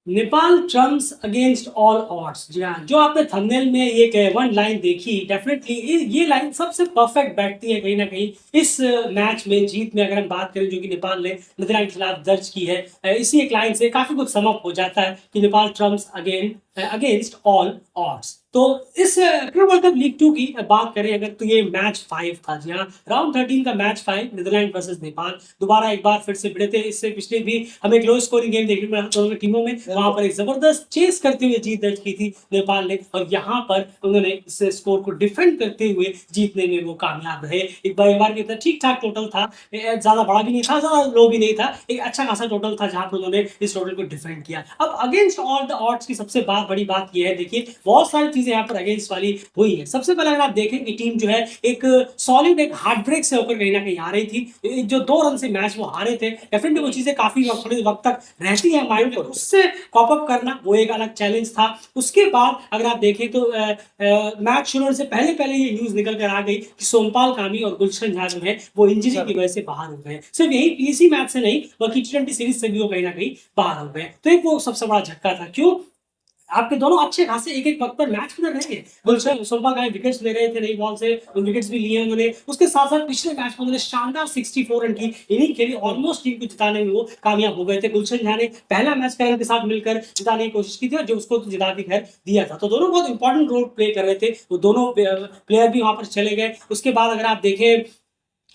Nepal trumps against all odds. जी हाँ, जो आपने थंबनेल में ये वन लाइन देखी, डेफिनेटली ये लाइन सबसे परफेक्ट बैठती है कहीं ना कहीं इस मैच में जीत में। अगर हम बात करें जो कि नेपाल ने नीदरलैंड के खिलाफ दर्ज की है, इसी एक लाइन से काफी कुछ समअप हो जाता है कि Nepal trumps against all odds. तो इस वर्ल्ड कप लीग 2 की बात करें अगर, तो ये मैच 5 था। जी हाँ, राउंड 13 का मैच 5, नीदरलैंड वर्सेस नेपाल दोबारा एक बार फिर से भिड़े थे। इससे पिछले भी हमें एक लो स्कोरिंग गेम देखने को मिला दोनों टीमों में। वहां पर एक जबरदस्त चेस करते हुए जीत दर्ज की थी नेपाल ने, और यहाँ पर उन्होंने इस स्कोर को डिफेंड करते हुए जीतने में वो कामयाब रहे। एक बार के ठीक ठाक टोटल था, ज्यादा बड़ा भी नहीं था, ज्यादा लो भी नहीं था, एक अच्छा खासा टोटल था जहां पर उन्होंने इस टोटल को डिफेंड किया। अब अगेंस्ट ऑल द ऑड्स की सबसे बड़ी बात यह है, देखिए बहुत सारी चीजें यहाँ पर अगेंस्ट वाली हुई है। सबसे पहले अगर आप देखें कि टीम जो है एक सॉलिड एक हार्ट ब्रेक से होकर कहीं ना कहीं आ रही थी। जो 2 रन से मैच वो हारे थे, डेफिनेटली वो चीजें काफी थोड़े वक्त तक रहती है माइंड में, उससे कॉप अप करना वो एक अलग चैलेंज था। उसके बाद अगर आप देखें तो मैच शुरू होने से पहले पहले ये न्यूज निकल कर आ गई कि सोमपाल कामी और गुलशन झा जो है वो इंजरी की वजह से बाहर हो गए। सिर्फ यही इसी मैच से नहीं बल्कि T20 सीरीज से भी वो कहीं ना कहीं बाहर हो गए। तो एक वो सबसे बड़ा झटका था। क्यों? आपके दोनों अच्छे खासे एक एक वक्त पर मैच कर रहे थे। गुलशन सोमपाल का विकेट्स ले रहे थे नई बॉल से, उन विकेट्स भी लिए उन्होंने। उसके साथ साथ पिछले मैच में उन्होंने शानदार 64 रन की इनिंग खेली, ऑलमोस्ट टीम को जिताने में वो कामयाब हो गए थे। गुलशन झा ने पहला मैच कैरन के साथ मिलकर जिताने की कोशिश की थी और जो उसको तो जिता भी खैर दिया था। तो दोनों बहुत इंपॉर्टेंट रोल प्ले कर रहे थे, वो दोनों प्लेयर भी वहां पर चले गए। उसके बाद अगर आप देखें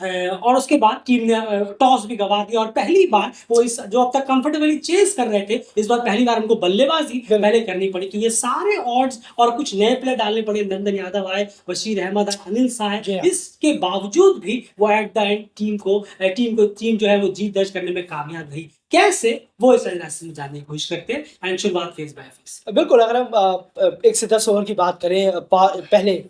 और उसके बाद टीम ने टॉस भी गवा दिया, और पहली बार वो इस जो अब तक कंफर्टेबली चेस कर रहे थे, इस बार पहली बार उनको बल्लेबाजी पहले करनी पड़ी। तो ये सारे ऑड्स और कुछ नए प्लेयर डालने पड़े, नंदन यादव आए, बशीर अहमद आए, अनिल शाह है। इसके बावजूद भी वो एट द एंड टीम जो है वो जीत दर्ज करने में कामयाब रही। कैसे, वो इस एनालिसिस में जानने की कोशिश करते हैं एंड शुरुआत फेस बाय फेस। बिल्कुल, अगर हम 1 से 10 ओवर की बात करें, पहले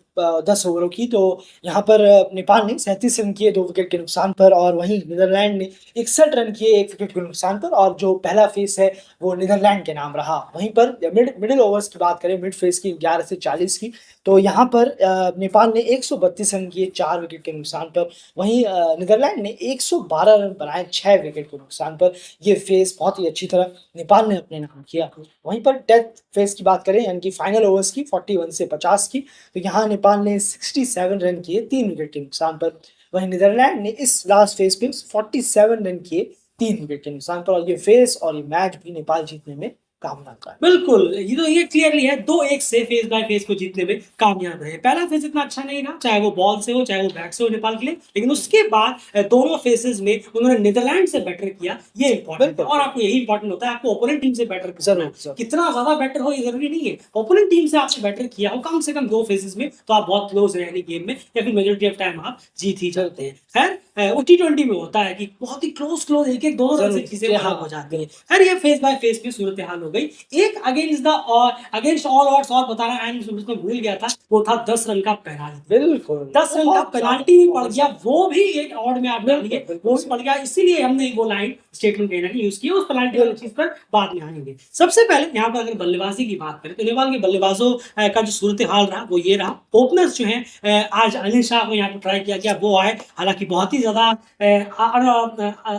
10 ओवरों की, तो यहाँ पर नेपाल ने 37 रन किए 2 विकेट के नुकसान पर, और वहीं नीदरलैंड ने 61 रन किए 1 विकेट के नुकसान पर, और जो पहला फेस है वो नीदरलैंड के नाम रहा। वहीं पर मिडिल ओवर्स की बात करें, मिड फेस की 11 से 40 की, तो यहाँ पर नेपाल ने 132 रन किए 4 विकेट के नुकसान पर, वहीं नीदरलैंड ने 112 रन बनाए 6 विकेट के नुकसान पर। ये फेस बहुत ही अच्छी तरह नेपाल ने अपने नाम किया। वहीं पर डेथ फेस की बात करें, यानी कि फाइनल ओवर्स की 41 से 50 की, तो यहाँ नेपाल ने 67 रन किए 3 विकेट के नुकसान पर, वहीं नीदरलैंड ने इस लास्ट फेस पे 47 रन किए 3 विकेट के नुकसान पर, और ये फेस और ये मैच भी नेपाल जीतने में कामयाब रहा। बिल्कुल, ये क्लियरली है, 2-1 से फेस बाय फेस को जीतने में कामयाब रहे। पहला फेस इतना अच्छा नहीं रहा, चाहे वो बॉल से हो चाहे वो बैट से हो नेपाल के लिए, लेकिन उसके बाद दोनों फेसेस में उन्होंने नीदरलैंड से बेटर किया, ये इंपॉर्टेंट है। और आपको यही इंपॉर्टेंट होता है, आपको ओपोनेंट टीम से बेटर करना है। कितना ज्यादा बेटर हो ये जरूरी नहीं है, ओपोनेंट टीम से आपने बेटर किया हो कम से कम 2 फेसेस में, तो आप बहुत क्लोज है यानी गेम में, या फिर मेजोरिटी ऑफ टाइम आप जीत ही जाते हैं। खैर वो T20 में होता है कि बहुत ही क्लोज एक एक दोनों तरह से चीजें अलग हो जाती है। खैर ये फेस बाय फेस की सूरत हाल हो गई। एक अगेंस्ट ऑल ऑड्स और बता रहा है, भूल गया था, वो था 10 रन का पेनाल्टी। बिल्कुल, 10 रन का पेनाल्टी भी पड़ गया, वो भी एक ऑड में आप डालिए, वो भी पड़ गया। इसीलिए हमने वो लाइन स्टेटमेंट कहना यूज किया, उस पेनाल्टी वाली चीज पर बाद में आएंगे। सबसे पहले यहाँ पर अगर बल्लेबाजी की बात करें तो नेपाल के बल्लेबाजों का जो सूरत हाल रहा वो ये रहा। ओपनर्स जो है, आज अनिल शाह को यहाँ पर ट्राई किया गया, वो आए, हालांकि बहुत ही ज्यादा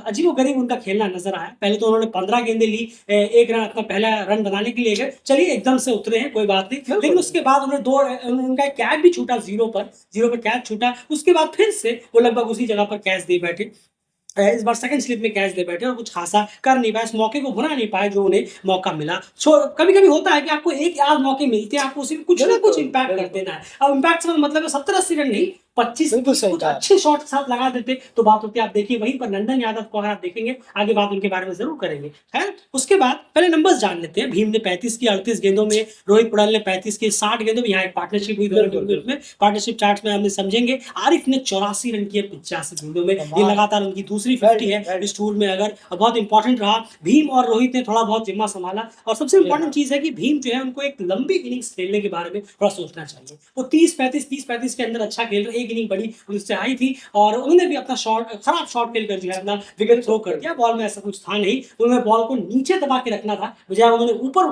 अजीबोगरीब उनका खेलना नजर आया। पहले तो उन्होंने 15 गेंदें ली, 1 रन अपना पहला रन बनाने के लिए गए, चलिए एकदम से उतरे हैं कोई बात नहीं, लेकिन उसके बाद उन्होंने उनका कैच भी छूटा, 0 पर कैच छूटा। उसके बाद फिर से वो लगभग उसी जगह पर कैच दे बैठे, इस बार सेकंड स्लिप में कैच दे बैठे और कुछ खासा कर नहीं पाए, इस मौके को भुना नहीं पाए जो उन्हें मौका मिला। कभी कभी होता है कि आपको एक आध मौके मिलते हैं, आपको उसी में कुछ ना कुछ इंपैक्ट कर देना है। अब इंपैक्ट से मतलब 70-80 रन नहीं, 25 कुछ अच्छे शॉट के साथ लगा देते तो बात होती है। आप देखिए वहीं पर नंदन यादव को अगर आप देखेंगे, आगे बात उनके बारे में जरूर करेंगे। खैर उसके बाद पहले नंबर्स जान लेते हैं। भीम ने 35 की 38 गेंदों में, रोहित पुड़ाल ने 35 की 60 गेंदों में, यहाँ एक पार्टनरशिप हुई दोनों में, पार्टनरशिप चार्ट में हमने समझेंगे। आरिफ ने 84 रन किए 85 गेंदों में, ये लगातार उनकी दूसरी 50 है इस टूर में, अगर बहुत इंपॉर्टेंट रहा। भीम और रोहित ने थोड़ा बहुत जिम्मा संभाला, और सबसे इंपॉर्टेंट चीज है कि भीम जो है उनको एक लंबी इनिंग्स खेलने के बारे में थोड़ा सोचना चाहिए। वो 30-35 के अंदर अच्छा खेल रहे, एक की इनिंग बड़ी उससे हाई थी और उन्होंने भी अपना खराब शॉट खेलकर जो है अपना विकेट थ्रो कर दिया। बॉल में ऐसा कुछ था नहीं, उन्होंने बॉल को नीचे दबा के रखना था, बजाय उन्होंने ऊपर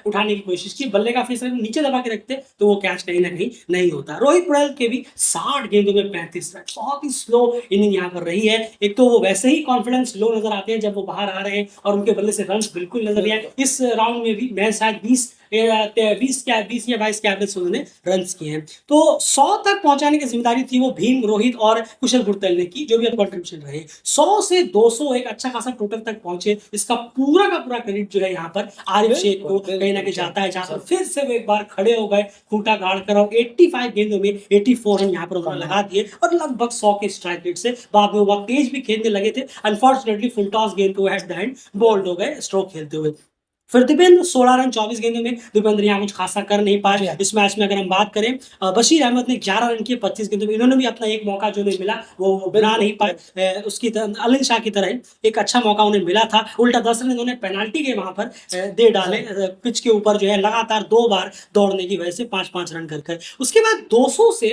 उठाने की कोशिश की। बल्ले का फेस नीचे दबा के रखते तो वो कैच कहीं ना कहीं नहीं होता। रोहित पटेल के भी 60 गेंदों में 35 रन, बहुत ही स्लो इनिंग यहाँ पर रही है। एक तो वो वैसे ही कॉन्फिडेंस लो नजर आते हैं जब वो बाहर आ रहे हैं और उनके बल्ले से रन बिल्कुल नजर नहीं आए। इस राउंड में भी मैं शायद 20 या 22 के एवरेज से उन्होंने रन किए हैं। तो 100 तक पहुंचाने की जिम्मेदारी थी वो भीम, रोहित और कुशल गुरतल ने की, जो भी कंट्रीब्यूशन रहे। 100 से 200 एक अच्छा खासा टोटल तक पहुंचे, इसका पूरा का पूरा क्रेडिट जो है यहाँ पर आरिफ शेख को कहीं ना कहीं जाता है, जहां पर फिर से वो एक बार खड़े हो गए खूंटा गाड़ कर और 85 गेंदों में 84 रन यहाँ पर उन्होंने लगा दिए और लगभग 100 के स्ट्राइक रेट से बाद में वो तेज भी खेलने लगे थे। अनफॉर्चुनेटली फुल टॉस गेंद को हेड द एंड बोल्ड हो गए स्ट्रोक खेलते हुए। फिर दीपेंद्र 16 रन 24 गेंदों में, दीपेंद्र यहाँ कुछ खासा कर नहीं पाए इस मैच में। अगर हम बात करें बशीर अहमद ने 11 रन किए 25 गेंदों में, इन्होंने भी अपना एक मौका जो नहीं मिला वो बना नहीं पाए। उसकी तरह अलिन शाह की तरह ही एक अच्छा मौका उन्हें मिला था, उल्टा 10 रन उन्होंने पेनाल्टी के वहां पर दे डाले पिच के ऊपर जो है लगातार 2 बार दौड़ने की वजह से 5-5 रन कर। उसके बाद 200 से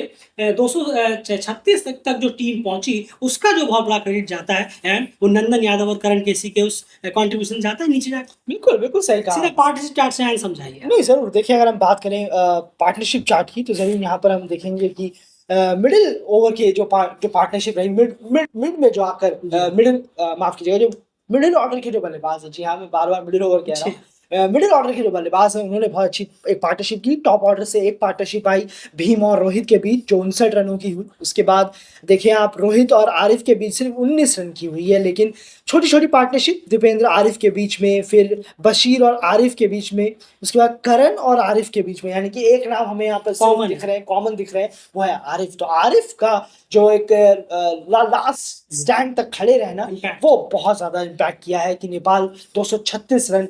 236 तक जो टीम पहुंची उसका जो बहुत बड़ा क्रेडिट जाता है वो नंदन यादव और करण केसी के उस कंट्रीब्यूशन जाता है नीचे जाकर। बिल्कुल बिल्कुल सही कहा। सीधे पार्टनरशिप चार्ट से समझाइए। नहीं जरूर देखिए, अगर हम बात करें पार्टनरशिप चार्ट की तो जरूर यहाँ पर हम देखेंगे कि मिडिल ओवर के जो पार्टनरशिप रही, मिड में जो आकर मिडिल माफ कीजिएगा, जो मिडिल ऑर्डर के जो बल्लेबाज है, जी हाँ मैं बार बार मिडिल ओवर कह रहा हूँ, मिडिल ऑर्डर के जो बल्लेबाज है उन्होंने बहुत अच्छी एक पार्टनरशिप की। टॉप ऑर्डर से एक पार्टनरशिप आई भीम और रोहित के बीच जो 59 रनों की हुई। उसके बाद देखिए आप रोहित और आरिफ के बीच सिर्फ 19 रन की हुई है, लेकिन छोटी छोटी पार्टनरशिप दीपेंद्र आरिफ के बीच में, फिर बशीर और आरिफ के बीच में, उसके बाद करण और आरिफ के बीच में, यानी कि एक नाम हमें यहाँ पर कॉमन दिख रहे हैं वो है आरिफ। तो आरिफ का जो एक लास्ट स्टैंड तक खड़े रहना वो बहुत ज्यादा इम्पैक्ट किया है कि नेपाल 236 रन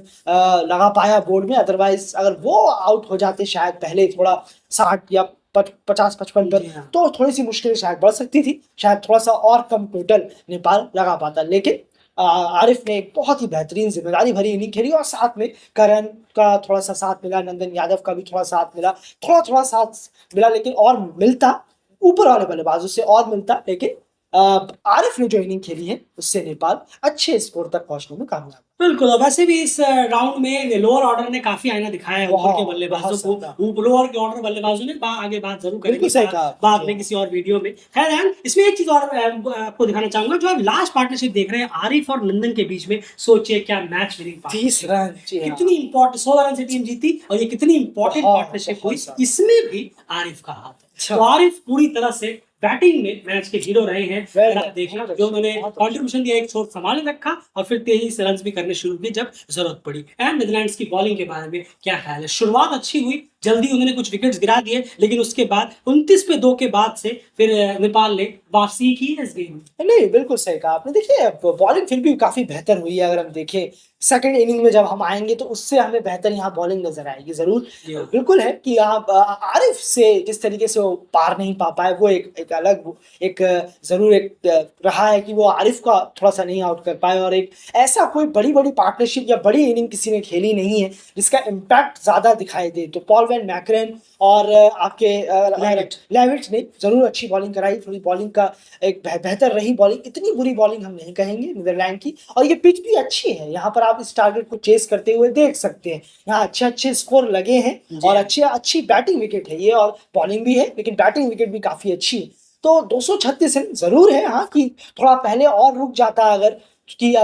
लगा पाया बोर्ड में। अदरवाइज अगर वो आउट हो जाते शायद पहले थोड़ा 60 या 50-55 पर तो थोड़ी सी मुश्किल शायद बढ़ सकती थी, शायद थोड़ा सा और कम टोटल नेपाल लगा पाता। लेकिन आरिफ ने एक बहुत ही बेहतरीन जिम्मेदारी भरी इनिंग खेली और साथ में करण का थोड़ा सा साथ मिला, नंदन यादव का भी थोड़ा साथ मिला, थोड़ा साथ मिला, लेकिन और मिलता ऊपर वाले बल्लेबाजों से और मिलता, लेकिन आरिफ ने जो इनिंग खेली है उससे नेपाल अच्छे स्कोर तक पहुंचने में कामयाब। बिल्कुल, और वैसे भी इस राउंड में लोअर ऑर्डर ने काफी आईना दिखाया है ऊपर के बल्लेबाजों को। लोअर के ऑर्डर बल्लेबाजों ने आगे बात जरूर करेंगे बाद में किसी और वीडियो में। खैर इसमें एक चीज और आपको दिखाना चाहूंगा, जो आप लास्ट पार्टनरशिप देख रहे हैं आरिफ और नंदन के बीच में, सोचिए क्या मैच विनिंग 30 रन, कितनी इंपॉर्टेंट 16 रन से टीम जीती और ये कितनी इंपॉर्टेंट पार्टनरशिप हुई, इसमें भी आरिफ का हाथ है। तो आरिफ पूरी तरह से बैटिंग में मैच के हीरो रहे हैं। आप देखना जो उन्होंने कंट्रीब्यूशन दिया, एक छोर संभाले रखा और फिर तेजी से रन भी करने शुरू किए जब जरूरत पड़ी। एंड नीदरलैंड्स की बॉलिंग के बारे में क्या ख्याल है? शुरुआत अच्छी हुई, जल्दी उन्होंने कुछ विकेट्स गिरा दिए, लेकिन उसके बाद 29 पे 2 के बाद से फिर नेपाल ने वापसी की इस गेम में। नहीं बिल्कुल सही कहा आपने। देखिए बॉलिंग फिर भी काफी बेहतर हुई है। अगर हम देखें सेकंड इनिंग में जब हम आएंगे तो उससे हमें बेहतर यहाँ बॉलिंग नजर आएगी जरूर। बिल्कुल है कि यहाँ आरिफ से जिस तरीके से वो पार नहीं पा पाए वो एक अलग एक जरूर एक रहा है कि वो आरिफ का थोड़ा सा नहीं आउट कर पाए। और एक ऐसा कोई बड़ी पार्टनरशिप या बड़ी इनिंग किसी ने खेली नहीं है जिसका इम्पैक्ट ज्यादा दिखाई दे। तो पॉल वैन मैकरन और आपके लेविट ने जरूर अच्छी बॉलिंग कराई, थोड़ी बॉलिंग का एक बेहतर रही बॉलिंग, इतनी बुरी बॉलिंग हम नहीं कहेंगे नीदरलैंड की। और ये पिच भी अच्छी है, यहाँ पर आप इस टारगेट को चेस करते हुए देख सकते हैं। यहाँ अच्छे स्कोर लगे हैं और अच्छी बैटिंग विकेट है ये, और बॉलिंग भी है लेकिन बैटिंग विकेट भी काफी अच्छी है। तो 236 रन जरूर है हाँ कि थोड़ा पहले और रुक जाता अगर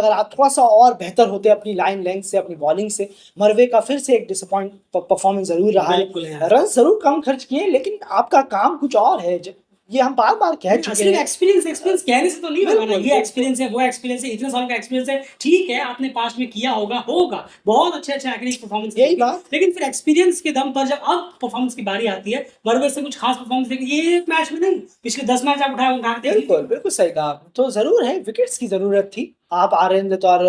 आप थोड़ा सा और बेहतर होते अपनी लाइन लेंथ से, अपनी बॉलिंग से। मरवे का फिर से एक डिसअपॉइंट परफॉर्मेंस जरूर रहा है, रन जरूर कम खर्च किए, लेकिन आपका काम कुछ और है। ये हम बार कह चुके हैं। एक्सपीरियंस कहने से तो नहीं होगा ना, ये एक्सपीरियंस है वो एक्सपीरियंस है, इतने साल का एक्सपीरियंस है, ठीक है आपने पास्ट में किया होगा बहुत अच्छे एकेडमिक परफॉर्मेंस, यही बात। लेकिन फिर एक्सपीरियंस के दम पर जब अब परफॉर्मेंस की बारी आती है, मरवे से कुछ खास परफॉर्मेंस देखिए, ये एक मैच में नहीं, पिछले 10 मैच आप उठाए। बिल्कुल सही कहा। तो जरूर है विकेट्स की जरूरत थी। आप आर्यन और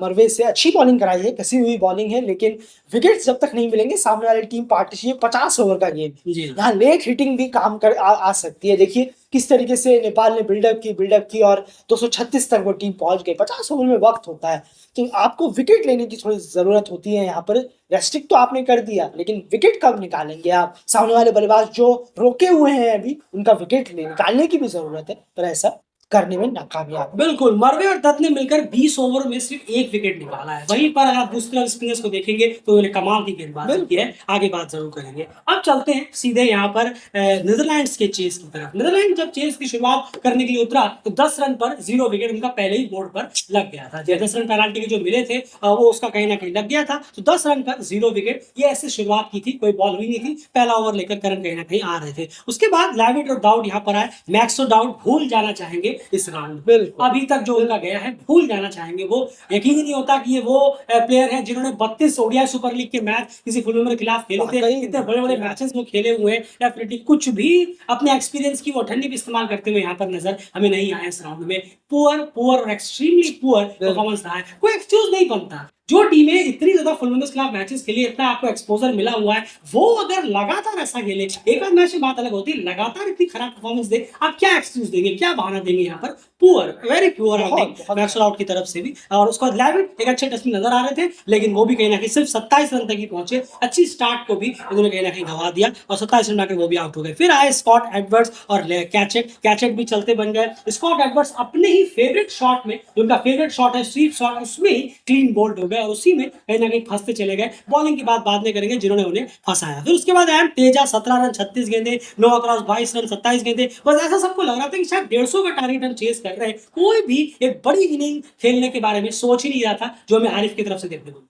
मरवे से अच्छी बॉलिंग कराई है, कसी हुई बॉलिंग है, लेकिन विकेट्स जब तक नहीं मिलेंगे सामने वाली टीम पार्टनरशिप 50 ओवर का गेम, यहाँ लेट हिटिंग भी काम कर आ सकती है। देखिए किस तरीके से नेपाल ने बिल्डअप की और 236 तक वो टीम पहुंच गई। 50 ओवर में वक्त होता है, तो आपको विकेट लेने की थोड़ी ज़रूरत होती है यहाँ पर। रेस्ट्रिक्ट तो आपने कर दिया, लेकिन विकेट कब निकालेंगे आप? सामने वाले बल्लेबाज जो रोके हुए हैं अभी, उनका विकेट निकालने की भी ज़रूरत है, पर ऐसा करने में नाकामयाब। बिल्कुल, मर्वे और दत्त ने मिलकर 20 ओवर में सिर्फ 1 विकेट निकाला है। वहीं पर अगर आप दूसरी तरफ स्पिनर्स को देखेंगे तो उन्होंने कमाल की गेंदबाजी की है। आगे बात ज़रूर करेंगे। अब चलते हैं सीधे यहाँ पर नीदरलैंड्स के चेस की तरफ। नीदरलैंड जब चेस की शुरुआत करने के लिए उतरा तो 10 रन पर 0 विकेट उनका पहले ही बोर्ड पर लग गया था। 10 रन पेनल्टी के जो मिले थे वो उसका कहीं ना कहीं लग गया था। तो 10 रन पर 0 विकेट, ये ऐसे शुरुआत की थी, कोई बॉल हुई नहीं थी। पहला ओवर लेकर करन कहीं ना कहीं आ रहे थे। उसके बाद लैविट और दाऊद यहाँ पर आए। मैक्सो दाऊद भूल जाना चाहेंगे इस राउंड में। अभी तक जो उनका गया है भूल जाना चाहेंगे। वो यकीन ही नहीं होता कि ये वो प्लेयर हैं जिन्होंने 32 ओडीआई सुपर लीग के मैच किसी फुलमें के खिलाफ खेले थे। इतने बड़े बड़े मैचेस वो खेले हुए हैं। डेफिनेटली कुछ भी अपने एक्सपीरियंस की वो ठंडी भी इस्तेमाल करते हुए यहाँ पर नजर हमें नहीं आए इस राउंड में। पुअर और एक्सट्रीमली पुअर परफॉर्मेंस रहा है। कोई एक्सक्यूज नहीं बनता। जो टीमें इतनी ज्यादा फुलमेंस खिलाफ मैचेस के लिए इतना आपको एक्सपोजर मिला हुआ है, वो अगर लगातार ऐसा खेले, एक आध मैच में बात अलग होती है, लगातार इतनी खराब परफॉर्मेंस दे, आप क्या एक्सक्यूज देंगे, क्या बहाना देंगे? यहाँ पर poor, very poor outing Maxwell out की तरफ से भी। और उसके बाद लैविट एक अच्छे टेस्ट में नजर आ रहे थे, लेकिन वो भी कहीं ना कहीं सिर्फ 27 रन तक ही पहुंचे। अच्छी स्टार्ट को भी उन्होंने कहीं ना कहीं गवा दिया और 27 रन आकर वो भी आउट हो गए। फिर आए स्कॉट एडवर्ड्स और कैचेट भी चलते बन गए। स्कॉट एडवर्ड्स अपने ही फेवरेट शॉट में, उनका फेवरेट शॉट है स्वीप शॉट, उसमें ही क्लीन बोल्ड हो गए और उसी में कहीं ना कहीं फंसते चले गए। बॉलिंग की बात बाद में करेंगे जिन्होंने उन्हें फंसाया। फिर उसके बाद एम तेजा 17 रन 36 गेंदे, नोवा क्रॉस 22 रन 27 गेंदे। बस ऐसा सबको लग रहा था कि शायद 150 का टारगेट हम चेस कर रहे हैं। कोई भी एक बड़ी इनिंग खेलने के बारे में सोच ही नहीं रहा था, जो हमें हारिफ की तरफ से देखने को।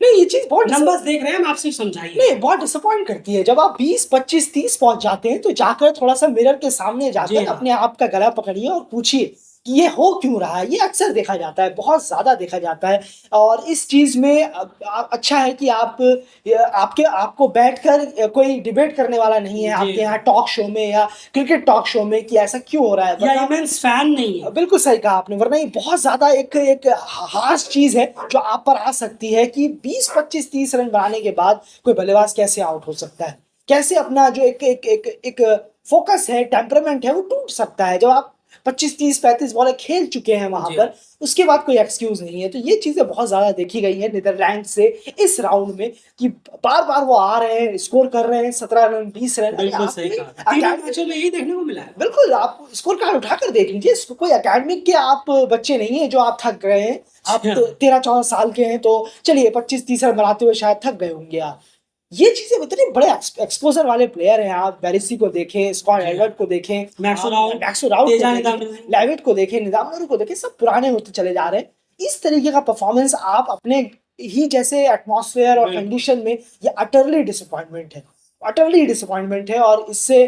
नहीं, ये चीज बहुत नंबर्स देख रहे हैं, हम आपसे समझाइए। नहीं, बहुत डिसअपॉइंट करती है जब आप 20 25 30 पहुंच जाते हैं। तो जाकर थोड़ा सा मिरर के सामने जाकर अपने आप का गला पकड़िए और पूछिए कि ये हो क्यों रहा है। ये अक्सर देखा जाता है, बहुत ज्यादा देखा जाता है। और इस चीज में अच्छा है कि आपको बैठकर कोई डिबेट करने वाला नहीं है आपके यहाँ टॉक शो में या क्रिकेट टॉक शो में कि ऐसा क्यों हो रहा है। या इमेंस फैन नहीं है। बिल्कुल सही कहा आपने, वरना ये बहुत ज्यादा एक हार्श चीज है जो आप पर आ सकती है कि 20 25 30 रन बनाने के बाद कोई बल्लेबाज कैसे आउट हो सकता है, कैसे अपना जो एक फोकस है, टेम्परामेंट है, वो टूट सकता है। जब आप 25 30 35 बॉलें खेल चुके हैं वहां पर, उसके बाद कोई एक्सक्यूज नहीं है। तो ये चीजें बहुत ज्यादा देखी गई है नीदरलैंड से इस राउंड में कि बार बार वो आ रहे हैं, स्कोर कर रहे हैं 17 रन 20 रन। बिल्कुल सही कहा, तीनों मैचों में यही देखने को मिला है। बिल्कुल, आप स्कोर कार्ड उठाकर देख लीजिए। कोई एकेडमिक के आप बच्चे नहीं है जो आप थक गए हैं। आप 13-14 साल के हैं, तो चलिए 25-30 रन बनाते हुए शायद थक गए होंगे आप। ये चीजें इतने बड़े एक्सपोजर वाले प्लेयर हैं। आप बेरिसी को देखें, स्कॉट एडवर्ड को देखें, मैक्सो राउट लैविट को देखें, निजाम को देखें, सब पुराने होते चले जा रहे हैं। इस तरीके का परफॉर्मेंस आप अपने ही जैसे एटमॉस्फेयर और कंडीशन में, ये अटरली डिसअपॉइंटमेंट है। और इससे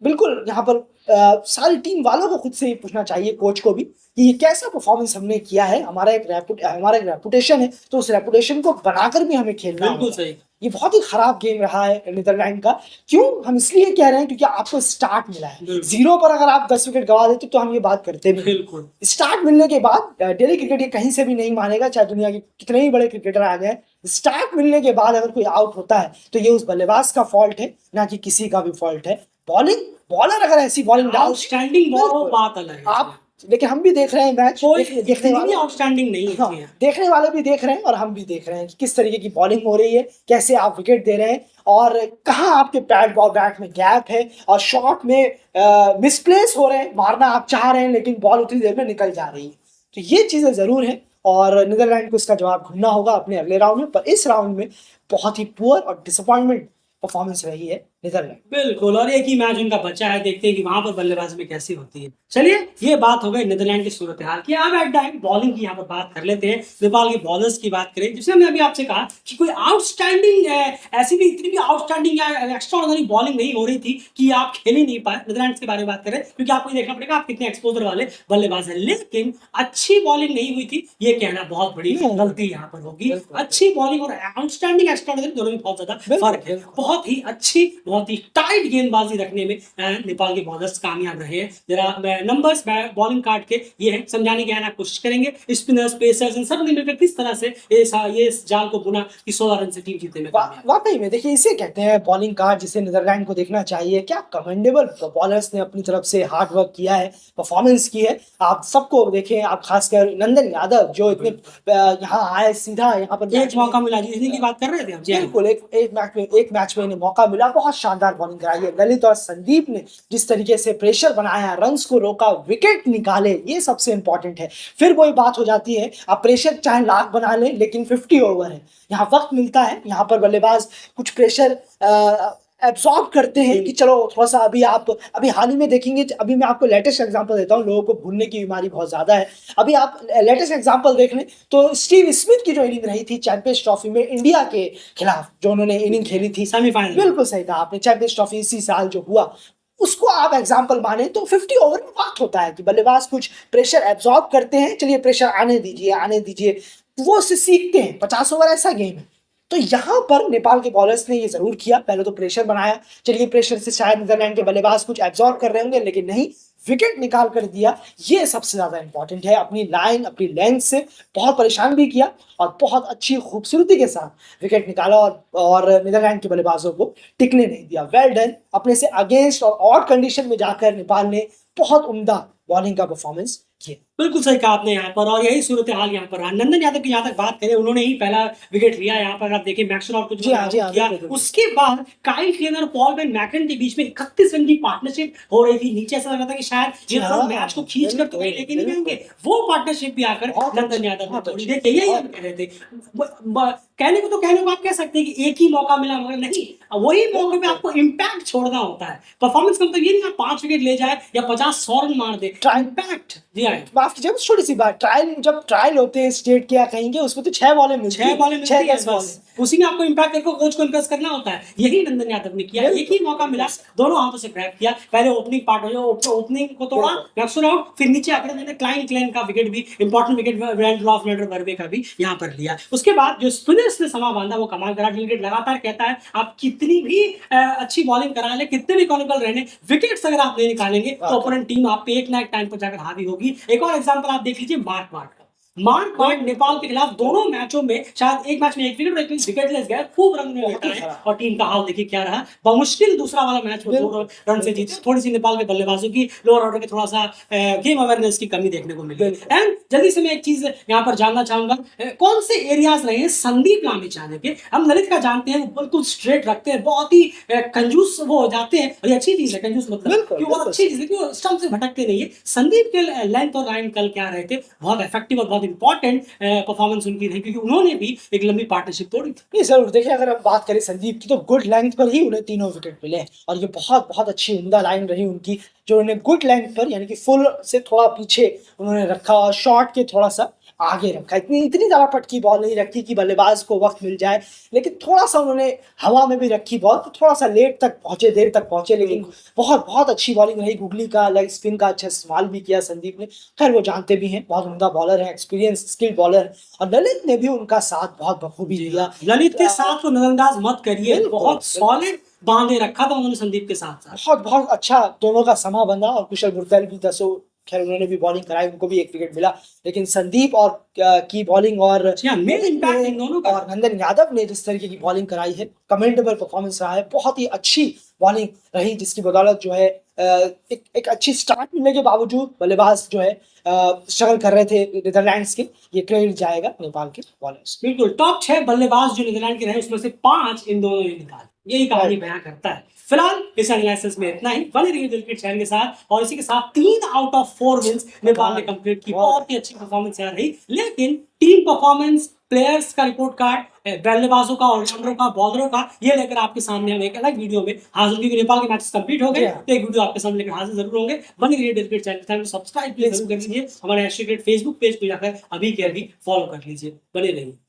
बिल्कुल यहाँ पर सारी टीम वालों को खुद से ही पूछना चाहिए, कोच को भी, कि ये कैसा परफॉर्मेंस हमने किया है। हमारा एक रेपुटेशन है, तो उस रेपुटेशन को बनाकर भी हमें खेलना है। ये बहुत ही खराब गेम रहा है नीदरलैंड का। क्यों हम इसलिए कह रहे हैं क्योंकि आपको स्टार्ट मिला है। 0 पर अगर आप 10 विकेट गवा देते तो हम ये बात करते भी। बिल्कुल, स्टार्ट मिलने के बाद डेली क्रिकेट ये कहीं से भी नहीं मानेगा, चाहे दुनिया के कितने ही बड़े क्रिकेटर आ जाए। स्टार्ट मिलने के बाद अगर कोई आउट होता है तो ये उस बल्लेबाज का फॉल्ट है, ना कि किसी का भी फॉल्ट है। बॉलर अगर ऐसी बॉलिंग आउटस्टैंडिंग बॉल बात अलग है। आप लेकिन हम भी देख रहे हैं मैच, देखने वाले आउटस्टैंडिंग नहीं है। देखने वाले भी देख रहे हैं और हम भी देख रहे हैं कि किस तरीके की बॉलिंग हो रही है, कैसे आप विकेट दे रहे हैं और कहाँ आपके पैड और बैट में गैप है और शॉट में मिसप्लेस हो रहे हैं। मारना आप चाह रहे हैं लेकिन बॉल उतनी देर में निकल जा रही है। तो ये चीजें जरूर है और नीदरलैंड को इसका जवाब ढूंढना होगा अपने अगले राउंड में। पर इस राउंड में बहुत ही पुअर और डिसअपॉइंटमेंट परफॉर्मेंस रही है नीदरलैंड। बिल्कुल, और एक ही मैच उनका बचा है, देखते हैं कि वहां पर बल्लेबाजी में कैसी होती है। चलिए, ये बात हो गई नीदरलैंड की सूरत हाल की। अब एट टाइम बॉलिंग की यहाँ पर बात कर लेते हैं, नेपाल के बॉलर्स की बात करें। जिसमें हमने अभी आपसे कहा कि कोई आउटस्टैंडिंग ऐसी भी इतनी भी आउटस्टैंडिंग या एक्स्ट्राऑर्डिनरी बॉलिंग नहीं हो रही थी कि आप खेल ही नहीं पाए। नीदरलैंड के बारे में बात करें क्योंकि आपको देखना पड़ेगा आप कितने एक्सपोजर वाले बल्लेबाज हैं, लेकिन अच्छी बॉलिंग नहीं हुई थी, ये कहना बहुत बड़ी गलती यहाँ पर होगी। अच्छी बॉलिंग और आउटस्टैंडिंग एक्स्ट्राऑर्डिनरी दोनों में बहुत ज्यादा फर्क है। बहुत ही अच्छी बहुत ही टाइट गेंदबाजी रखने में नेपाल के बॉलर्स कामयाब रहे हैं। जरा नंबर्स बॉलिंग काट के ये समझाने की आप कोशिश करेंगे स्पिनर्स पेसर्स इन सब ने मिलकर किस तरह से ये जाल को बुना कि 16 रन से टीम जीतने में कामयाब। वाकई में देखिए इसे कहते हैं बॉलिंग कार्ड, जिसे नीदरलैंड को देखना चाहिए। क्या कमेंडेबल बॉलर्स ने अपनी तरफ से हार्ड वर्क किया है, परफॉर्मेंस की है। आप सबको देखें, आप खासकर नंदन यादव जो इतने यहाँ आए, सीधा यहाँ पर एक मौका मिला जीतने की बात कर रहे थे हम। बिल्कुल, एक मैच में इन्हें मौका मिला, बहुत शानदार बॉलिंग कराई है। ललित और संदीप ने जिस तरीके से प्रेशर बनाया, रन्स को रोका, विकेट निकाले, ये सबसे इंपॉर्टेंट है। फिर वही बात हो जाती है, आप प्रेशर चाहे लाख बना लें, लेकिन 50 ओवर है, यहाँ वक्त मिलता है, यहाँ पर बल्लेबाज कुछ प्रेशर एब्सॉर्ब करते हैं कि चलो थोड़ा सा अभी हाल ही में देखेंगे। अभी मैं आपको लेटेस्ट एग्जांपल देता हूँ, लोगों को भूलने की बीमारी बहुत ज्यादा है। अभी आप लेटेस्ट एग्जांपल देख लें तो स्टीव स्मिथ की जो इनिंग रही थी चैंपियंस ट्रॉफी में इंडिया के खिलाफ, जो उन्होंने इनिंग खेली थी सेमीफाइनल, बिल्कुल सही कहा आपने, चैंपियंस ट्रॉफी इसी साल जो हुआ, उसको आप एग्जाम्पल माने तो 50 ओवर में वक्त होता है कि बल्लेबाज कुछ प्रेशर एब्सॉर्ब करते हैं। चलिए प्रेशर आने दीजिए, वो उससे सीखते हैं। 50 ओवर ऐसा गेम है। तो यहाँ पर नेपाल के बॉलर्स ने ये जरूर किया, पहले तो प्रेशर बनाया। चलिए प्रेशर से शायद नीदरलैंड के बल्लेबाज कुछ एब्सॉर्ब कर रहे होंगे, लेकिन नहीं, विकेट निकाल कर दिया। ये सबसे ज्यादा इंपॉर्टेंट है। अपनी लाइन, अपनी लेंथ से बहुत परेशान भी किया और बहुत अच्छी खूबसूरती के साथ विकेट निकाला और नीदरलैंड के बल्लेबाजों को टिकने नहीं दिया। Well done. अपने से अगेंस्ट और ऑड कंडीशन में जाकर नेपाल ने बहुत उम्दा बॉलिंग का परफॉर्मेंस किया। बिल्कुल सही कहा आपने यहाँ पर, और यही सूरत हाल यहाँ पर रहा। नंदन यादव की यहाँ तक बात करें, उन्होंने ही पहला विकेट लिया। यहाँ पर आप देखिए मैक्सवेल को जी हाँ, किया, उसके बाद काइल क्लेनर और पॉल वैन मैकन के बीच में 31 रन की पार्टनरशिप हो रही थी। नीचे ऐसा लग रहा था कि शायद ये मैच को खींच कर तो लेके नहीं जाएंगे, वो पार्टनरशिप भी आकर नंदन यादव ने तोड़ी। देखिए यही हम कह रहे थे, कहने को आप कह सकते हैं कि एक ही मौका मिला, मगर नहीं, वही मौके पे आपको इम्पैक्ट छोड़ना होता है। परफॉर्मेंस का मतलब ये नहीं आप 5 विकेट ले जाए या 50-100 रन मार दे, इम्पैक्ट। जी हाँ, माफ कीजिए, छोटी सी बात, जब ट्रायल होते हैं स्टेट के या कहीं के, उसमें तो 6 बॉलें मिलती हैं, उसी में आपको इम्पैक्ट करके कोच को इम्प्रेस करना होता है। यही नंदन यादव ने किया, एक ही मौका मिला, दोनों हाथों से ग्रैब किया। पहले ओपनिंग पार्ट हो जो ओपनिंग को तोड़ा, मैक्सवेल आउट, फिर नीचे आकर मैंने क्लाइन का विकेट भी, इंपॉर्टेंट विकेट रैंडॉल्फ वर्वे का भी यहाँ पर लिया। उसके बाद जो स्पिनर्स ने समा बांधा वो कमाल करा। गिलक्रिस्ट लगातार कहता है आप कितनी भी अच्छी बॉलिंग करा ले, कितने भी इकोनॉमिकल रहने, विकेट्स अगर आप नहीं निकालेंगे तो ओपोनेंट टीम आप पे एक ना एक टाइम पर जाकर हावी होगी। एक और एग्जांपल आप देख लीजिए मार्क वार्ड नेपाल के खिलाफ दोनों मैचों में शायद एक मैच में एक विकेट, एक विकेटलेस गया, खूब रन लेता है और टीम का हाल देखिए क्या रहा। बमुश्किल दूसरा वाला मैच वो 2 रन से जीते। थोड़ी सी नेपाल के बल्लेबाजों की लोअर ऑर्डर के थोड़ा सा गेम अवेयरनेस की कमी देखने को मिली। एंड जल्दी से मैं एक चीज यहाँ पर जानना चाहूंगा, कौन से एरियाज रहे हैं संदीप लामिछाने के? हम ललित का जानते हैं, वो बिल्कुल स्ट्रेट रखते हैं, बहुत ही कंजूस वो हो जाते हैं, और ये अच्छी चीज है कंजूस मतलब कि वो अच्छी चीज है कि वो स्टंप से भटकते नहीं है। संदीप के लेंथ और लाइन कल क्या रहे थे, बहुत इफेक्टिव और बहुत इंपॉर्टेंट परफॉर्मेंस उनकी रही, क्योंकि उन्होंने भी एक लंबी पार्टनरशिप तोड़ी थी। नहीं जरूर, देखिए अगर हम बात करें संदीप की तो गुड लेंथ पर ही उन्हें 3 विकेट मिले, और ये बहुत अच्छी उम्दा लाइन रही उनकी, जो उन्हें गुड लेंथ पर यानी कि फुल से थोड़ा पीछे उन्होंने रखा और शॉर्ट के थोड़ा सा आगे रखा। इतनी ज्यादा पटकी बॉल नहीं रखी कि बल्लेबाज को वक्त मिल जाए, लेकिन थोड़ा सा उन्होंने हवा में भी रखी बॉल, तो थोड़ा सा देर तक पहुंचे, लेकिन बहुत अच्छी बॉलिंग रही। गुगली का लेग स्पिन का अच्छा इस्तेमाल भी किया संदीप ने। खैर वो जानते भी हैं, बहुत उम्दा बॉलर है, एक्सपीरियंस स्किल बॉलर है, और ललित ने भी उनका साथ बहुत बखूबी दिया। ललित के साथ को नजरअंदाज मत करिए, बहुत सॉलिड बांधे रखा था उन्होंने संदीप के साथ। बहुत अच्छा दोनों का समा बंधा, और कुशल गुरतैल भी 10 खैर उन्होंने भी बॉलिंग कराई, उनको भी 1 विकेट मिला, लेकिन संदीप और की बॉलिंग और नंदन यादव ने जिस तरीके की बॉलिंग कराई है, कमेंडेबल परफॉर्मेंस रहा है। बहुत ही अच्छी बॉलिंग रही, जिसकी बदौलत जो है एक अच्छी स्टार्ट मिलने के बावजूद बल्लेबाज जो है स्ट्रगल कर रहे थे नीदरलैंड्स के। ये क्रेडिट जाएगा नेपाल के बॉलर्स। बिल्कुल, टॉप 6 बल्लेबाज जो नीदरलैंड के रहे उसमें से 5 इन दोनों ने निकाले, यही कहानी बयां करता है। फिलहाल इस एनालिसिस में इतना ही। बने रहिए दिल के चैनल के साथ, और इसी के साथ 3 आउट ऑफ 4 विंस नेपाल ने कंप्लीट की। बहुत ही अच्छी परफॉर्मेंस यहाँ रही, लेकिन टीम परफॉर्मेंस, प्लेयर्स का रिपोर्ट कार्ड, बल्लेबाजों का, ऑलराउंडरों का, बॉलरों का, ये लेकर आपके सामने हम एक अलग वीडियो में हाजिर, क्योंकि नेपाल के मैचेस कंप्लीट हो गए तो एक वीडियो आपके सामने लेकर हाजिर जरूर होंगे। बने रहिए दिल के चैनल को सब्सक्राइब प्लीज जरूर कर लीजिए, हमारे फेसबुक पेज को जाकर अभी के अभी फॉलो कर लीजिए। बने रहिए।